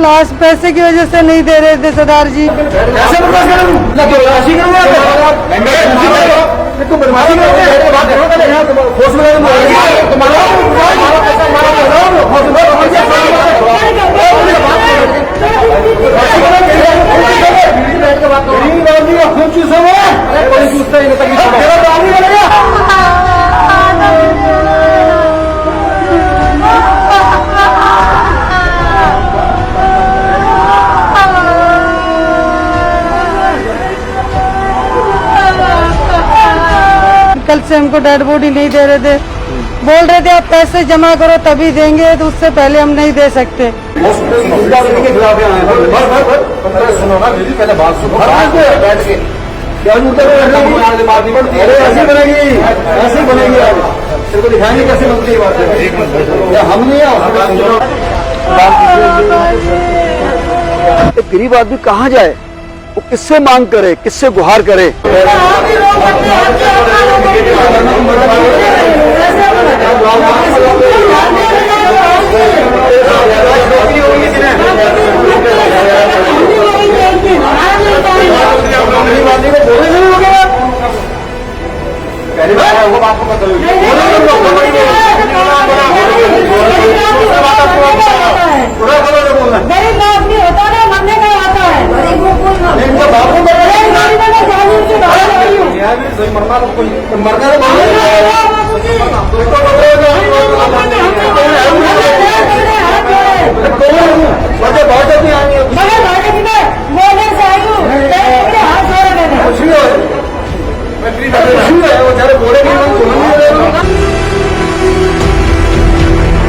Last पैसे की वजह से नहीं दे रहे थे सरदार जी। कल से हमको डेड बॉडी नहीं दे रहे थे, बोल रहे थे आप पैसे जमा करो तभी देंगे, तो उससे पहले हम नहीं दे सकते। गरीब आदमी कहाँ जाए, वो किससे मांग करे, किससे गुहार करे।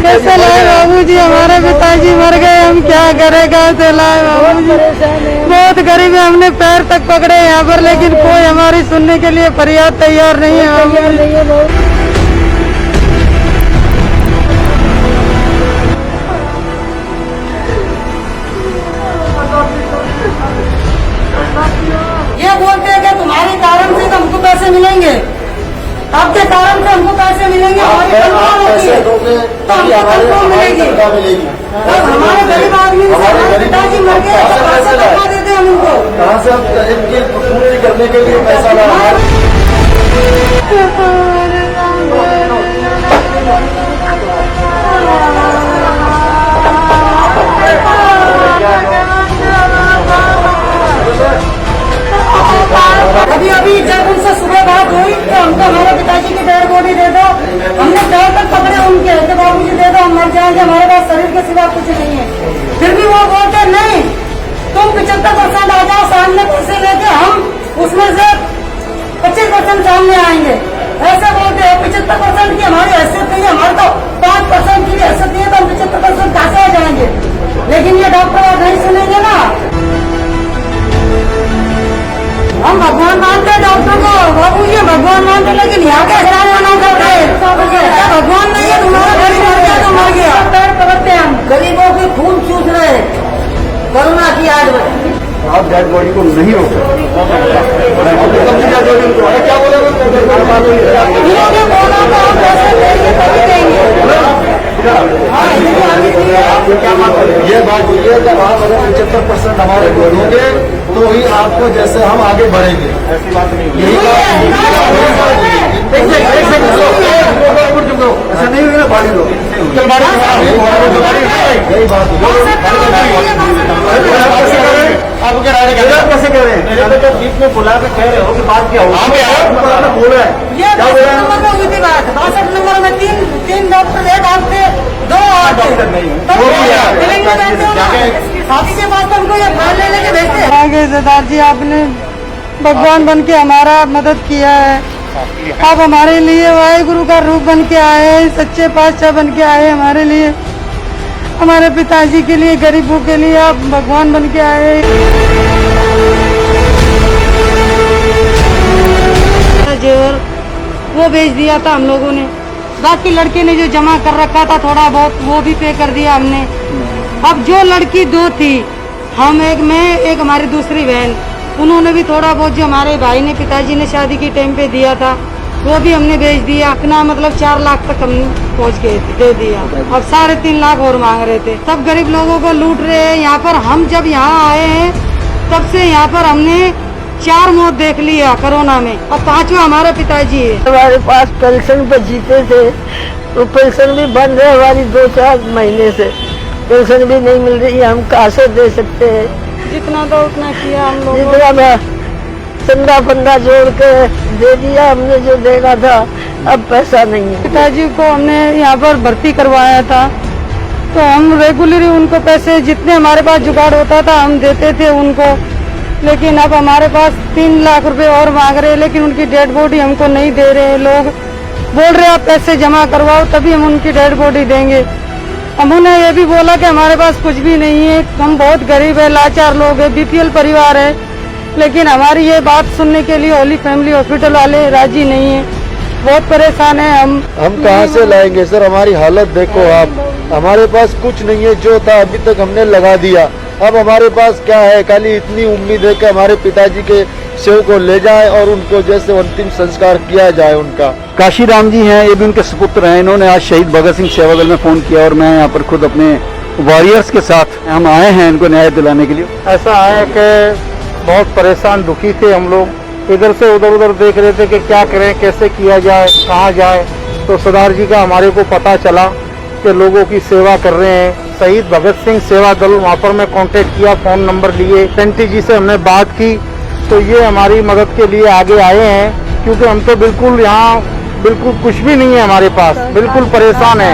कैसे लाए बाबूजी, हमारे पिताजी मर गए, हम क्या करें, कहाँ से लाए बाबूजी। बहुत गरीब है, हमने पैर तक पकड़े यहाँ पर, लेकिन कोई हमारी सुनने के लिए फरियाद तैयार नहीं है। ये बोलते हैं कि तुम्हारे कारण से हमको पैसे मिलेंगे, आपके कारण से हमको पैसे मिलेंगे, हमारी तनख्वाह होती है तो हमको तनख्वाह मिलेगी। और हमारे गरीब आदमी पिताजी मर गए, पैसे तनख्वाह देते हम उनको कहाँ से, हम पूरी करने के लिए पैसा अभी जब उनसे सुबह बात हुई तो हमको हमारे पिताजी की डेड बॉडी दे दो, हमने पैर तक पकड़े उनके, तो बाबू जी दे दो, हम मर जाएंगे, हमारे पास शरीर के सिवा कुछ नहीं है। फिर भी वो बोलते नहीं, तुम 75% आ जाओ सामने पैसे लेके, हम उसमें से 25% सामने आएंगे, ऐसे बोलते हैं। 75% की हमारी हैसियत नहीं है, हमारे तो 5% की भी हैसियत नहीं है, तो हम 75% कहाँ से आ जाएंगे। लेकिन ये डॉक्टर बात नहीं सुनेंगे ना, हम भगवान मानते डॉक्टर को, बाबू ये भगवान मानते, लेकिन यहाँ के हराना करते हैं। भगवान नहीं है, तुम्हारा गरीब मर गया तो मर गया, पैर पकड़ते हैं हम, गरीबों के खून चूस रहे हैं कोरोना की आड़ में। आप डेड बॉडी को नहीं रोक सकते, क्या बोला ये बात बोलिए, जब आप अगर 75% हमारे को दोगे तो ही आपको जैसे हम आगे बढ़ेंगे, ऐसी बात नहीं। यही ऐसा नहीं होगा, बाड़ी लो, यही बात आप कैसे कह रहे हैं, जब बीच में बुला के कह रहे हो कि बात क्या होगी, बोल रहे हैं। ये 62 नंबर में हुई थी बात, 62 नंबर में तीन डॉक्टर, एक आते, दो आते, शादी के बाद तो हमको ये फाइल ले लेके भेजते। आगे सरदार जी, आपने भगवान बन के हमारा मदद किया है, आप हमारे लिए वाहिगुरु का रूप बन के आए हैं, सच्चे पातशाह बन के आए हमारे लिए, हमारे पिताजी के लिए, गरीबों के लिए आप भगवान बन के आए। जेवर वो बेच दिया था हम लोगों ने, बाकी लड़के ने जो जमा कर रखा था थोड़ा बहुत वो भी पे कर दिया हमने। अब जो लड़की दो थी, हम एक, मैं एक हमारी दूसरी बहन, उन्होंने भी थोड़ा बहुत जो हमारे भाई ने, पिताजी ने शादी के टाइम पे दिया था वो भी हमने बेच दिया। अपना मतलब 4 लाख तक हम पहुँच गए थे, दे दिया। अब 3.5 लाख और मांग रहे थे। सब गरीब लोगों को लूट रहे हैं यहाँ पर। हम जब यहाँ आए हैं तब से यहाँ पर हमने 4 मौत देख लिया कोरोना में, और 5वां हमारे पिताजी है। हमारे पास पेंशन पर जीते थे, तो पेंशन भी बंद है हमारी 2-4 महीने से। पेंशन भी नहीं मिल रही है, हम कहाँ से दे सकते हैं? जितना तो उतना किया हम लोग, जितना चंदा फंदा जोड़ के दे दिया हमने जो देना था। अब पैसा नहीं है। पिताजी को हमने यहाँ पर भर्ती करवाया था, तो हम रेगुलरली उनको पैसे जितने हमारे पास जुगाड़ होता था हम देते थे उनको। लेकिन अब हमारे पास 3 लाख रुपए और मांग रहे हैं, लेकिन उनकी डेड बॉडी हमको नहीं दे रहे हैं। लोग बोल रहे आप पैसे जमा करवाओ तभी हम उनकी डेड बॉडी देंगे। हमने ये भी बोला कि हमारे पास कुछ भी नहीं है, हम बहुत गरीब है, लाचार लोग है, बीपीएल परिवार है। लेकिन हमारी ये बात सुनने के लिए होली फैमिली हॉस्पिटल वाले राजी नहीं है। बहुत परेशान है हम कहाँ से लाएंगे सर? हमारी हालत देखो आप, हमारे पास कुछ नहीं है। जो था अभी तक हमने लगा दिया। अब हमारे पास क्या है? खाली इतनी उम्मीद है कि हमारे पिताजी के शव को ले जाए और उनको जैसे अंतिम संस्कार किया जाए उनका। काशीराम जी हैं, ये भी उनके सुपुत्र हैं। इन्होंने आज शहीद भगत सिंह सेवा दल में फोन किया और मैं यहाँ पर खुद अपने वॉरियर्स के साथ हम आए हैं इनको न्याय दिलाने के लिए। ऐसा है कि बहुत परेशान दुखी थे हम लोग। इधर से उधर देख रहे थे कि क्या करें, कैसे किया जाए, कहाँ जाए। तो सरदार जी का हमारे को पता चला कि लोगों की सेवा कर रहे हैं। शहीद भगत सिंह सेवा दल, वहाँ पर मैं कांटेक्ट किया, फोन नंबर लिए, पेंटी जी से हमने बात की, तो ये हमारी मदद के लिए आगे आए हैं। क्योंकि हम तो बिल्कुल यहाँ बिल्कुल कुछ भी नहीं है हमारे पास, बिल्कुल परेशान है।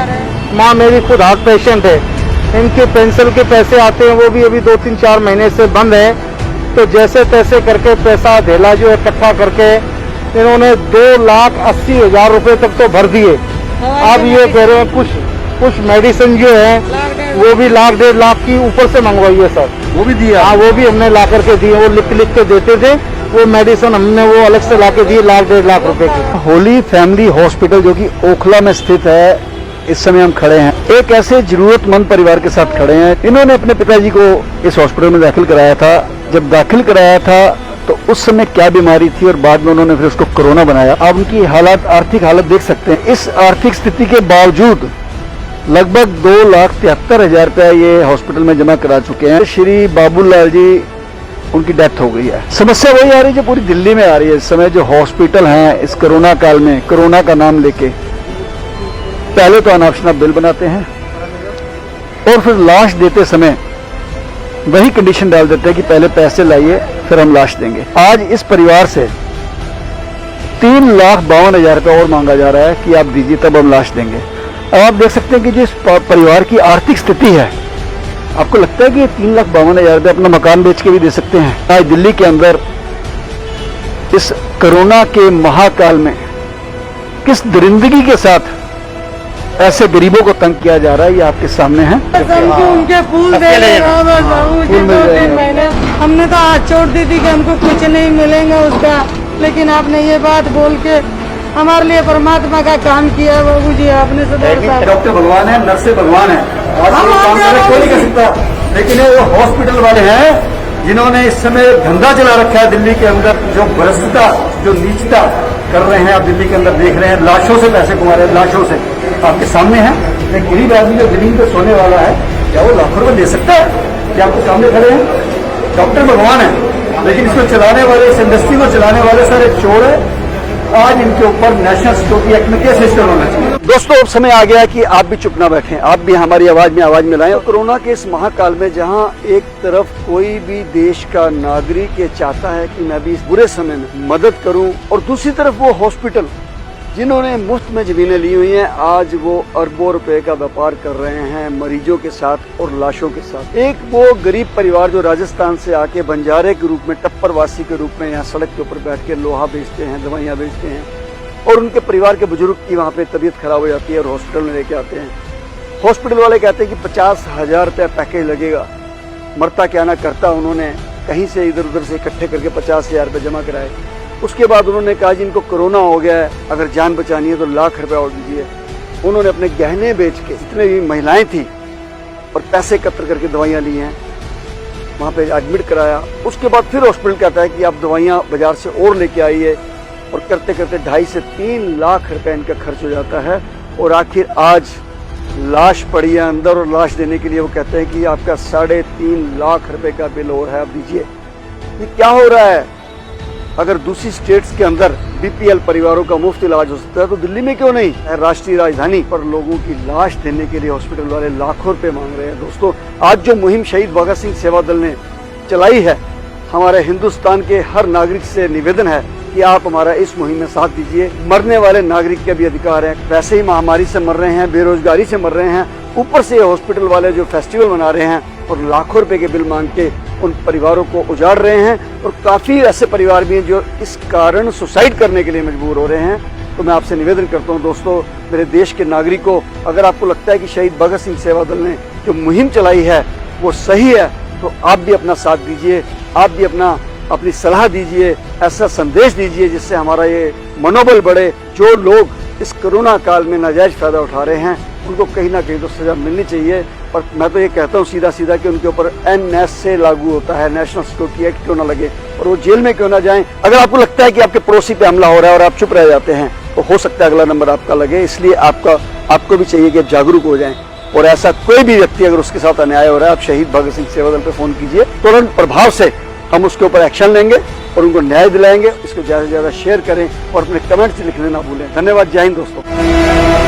माँ मेरी खुद हार्ट पेशेंट है, इनके पेंशन के पैसे आते हैं वो भी अभी 2-3-4 महीने से बंद है। तो जैसे तैसे करके पैसा धेला जो है इकट्ठा करके इन्होंने 2,80,000 रुपए तक तो भर दिए। अब ये कह रहे हैं कुछ मेडिसिन जो है वो भी 1,00,000-1.5 लाख की ऊपर से मंगवाई है सर। वो भी दिया? हाँ, वो भी हमने ला करके दिए। वो लिख के देते थे, वो मेडिसिन हमने वो अलग से ला के दी 1,00,000-1.5 लाख रुपए की। होली फैमिली हॉस्पिटल जो कि ओखला में स्थित है, इस समय हम खड़े हैं। एक ऐसे जरूरतमंद परिवार के साथ खड़े हैं। इन्होंने अपने पिताजी को इस हॉस्पिटल में दाखिल कराया था। जब दाखिल कराया था तो उस समय क्या बीमारी थी और बाद में उन्होंने फिर उसको कोरोना बनाया। अब उनकी हालत, आर्थिक हालत देख सकते हैं। इस आर्थिक स्थिति के बावजूद लगभग 2,73,000 रुपया ये हॉस्पिटल में जमा करा चुके हैं। श्री बाबूलाल जी, उनकी डेथ हो गई है। समस्या वही आ रही है जो पूरी दिल्ली में आ रही है इस समय। जो हॉस्पिटल हैं इस कोरोना काल में, कोरोना का नाम लेके पहले तो अनाप शनाप बिल बनाते हैं और फिर लाश देते समय वही कंडीशन डाल देते हैं कि पहले पैसे लाइए फिर हम लाश देंगे। आज इस परिवार से 3,52,000 रुपये और मांगा जा रहा है कि आप दीजिए तब हम लाश देंगे। अब आप देख सकते हैं कि जिस परिवार की आर्थिक स्थिति है, आपको लगता है कि 3,52,000 रुपये अपना मकान बेच के भी दे सकते हैं। आज दिल्ली के अंदर इस कोरोना के महाकाल में किस दरिंदगी के साथ ऐसे गरीबों को तंग किया जा रहा है, ये आपके सामने है। हमको उनके फूल दे रहे बाबूजी 2-3 महीने। हमने तो हाथ छोड़ दी थी कि हमको कुछ नहीं मिलेगा उसका, लेकिन आपने ये बात बोल के हमारे लिए परमात्मा का काम किया है बाबूजी आपने। डॉक्टर भगवान है, नर्स भगवान है, और काम करे कोई नहीं कर सकता। लेकिन वो हॉस्पिटल वाले हैं जिन्होंने इस समय धंधा चला रखा है दिल्ली के अंदर, जो भ्रष्टता, जो नीचता कर रहे हैं। आप दिल्ली के अंदर देख रहे हैं, लाशों से पैसे कमा रहे हैं, लाशों से। आपके सामने है एक गरीब आदमी जो जमीन पे सोने वाला है, क्या वो लाखों रुपए दे सकता है? क्या आपके सामने खड़े हैं? डॉक्टर भगवान है, लेकिन इसको चलाने वाले, इस इंडस्ट्री को चलाने वाले सारे चोर है। आज इनके ऊपर नेशनल सिक्योरिटी एक्ट में केस रजिस्टर होना चाहिए। दोस्तों, अब समय आ गया कि आप भी चुप ना बैठें, आप भी हमारी आवाज में आवाज मिलाएं। कोरोना के इस महाकाल में जहां एक तरफ कोई भी देश का नागरिक ये चाहता है कि मैं भी इस बुरे समय में मदद करूं, और दूसरी तरफ वो हॉस्पिटल जिन्होंने मुफ्त में जमीनें ली हुई हैं, आज वो अरबों रुपए का व्यापार कर रहे हैं मरीजों के साथ और लाशों के साथ। एक वो गरीब परिवार जो राजस्थान से आके बंजारे के रूप में, टप्परवासी के रूप में यहाँ सड़क के ऊपर बैठ के लोहा बेचते हैं, दवाइयाँ बेचते हैं, और उनके परिवार के बुजुर्ग की वहाँ पे तबीयत खराब हो जाती है और हॉस्पिटल में लेके आते हैं। हॉस्पिटल वाले कहते हैं कि 50,000 रुपया पैकेज लगेगा। मरता क्या ना करता, उन्होंने कहीं से इधर उधर से इकट्ठे करके 50,000 रुपये जमा कराए। उसके बाद उन्होंने कहा जी इनको कोरोना हो गया है, अगर जान बचानी है तो लाख रुपया और दीजिए। उन्होंने अपने गहने बेच के, जितने भी महिलाएं थी, और पैसे एकत्र करके दवाइयाँ ली हैं, वहाँ पे एडमिट कराया। उसके बाद फिर हॉस्पिटल कहता है कि आप दवाइयाँ बाजार से और लेके आइए, और करते करते 2.5 से 3 लाख रुपए इनका खर्च हो जाता है। और आखिर आज लाश पड़ी है अंदर और लाश देने के लिए वो कहते हैं कि आपका 3.5 लाख रुपए का बिल और है, आप दीजिए। ये क्या हो रहा है? अगर दूसरी स्टेट्स के अंदर बीपीएल परिवारों का मुफ्त इलाज हो सकता है तो दिल्ली में क्यों नहीं? राष्ट्रीय राजधानी पर लोगों की लाश देने के लिए हॉस्पिटल वाले लाखों रुपए मांग रहे हैं। दोस्तों, आज जो मुहिम शहीद भगत सिंह सेवा दल ने चलाई है, हमारे हिंदुस्तान के हर नागरिक से निवेदन है कि आप हमारा इस मुहिम में साथ दीजिए। मरने वाले नागरिक के भी अधिकार है। वैसे ही महामारी से मर रहे हैं, बेरोजगारी से मर रहे हैं, ऊपर से हॉस्पिटल वाले जो फेस्टिवल मना रहे हैं और लाखों रुपए के बिल मांग के उन परिवारों को उजाड़ रहे हैं। और काफी ऐसे परिवार भी हैं जो इस कारण सुसाइड करने के लिए मजबूर हो रहे हैं। तो मैं आपसे निवेदन करता हूं दोस्तों, मेरे देश के नागरिकों, अगर आपको लगता है कि शहीद भगत सिंह सेवा दल ने जो मुहिम चलाई है वो सही है तो आप भी अपना साथ दीजिए, आप भी अपनी सलाह दीजिए, ऐसा संदेश दीजिए जिससे हमारा ये मनोबल बढ़े। जो लोग इस कोरोना काल में नाजायज फायदा उठा रहे हैं उनको कहीं ना कहीं तो सजा मिलनी चाहिए। और मैं तो ये कहता हूँ सीधा सीधा कि उनके ऊपर NS से लागू होता है, नेशनल सिक्योरिटी एक्ट क्यों ना लगे और वो जेल में क्यों ना जाएं। अगर आपको लगता है कि आपके पड़ोसी पे हमला हो रहा है और आप चुप रह जाते हैं तो हो सकता है अगला नंबर आपका लगे। इसलिए आपको भी चाहिए कि आप जागरूक हो जाएं और ऐसा कोई भी व्यक्ति अगर उसके साथ अन्याय हो रहा है, आप शहीद भगत सिंह सेवा दल पे फोन कीजिए, तुरंत प्रभाव से हम उसके ऊपर एक्शन लेंगे और उनको न्याय दिलाएंगे। इसको ज्यादा से ज्यादा शेयर करें और अपने कमेंट्स लिखने ना भूलें। धन्यवाद। जय हिंद दोस्तों।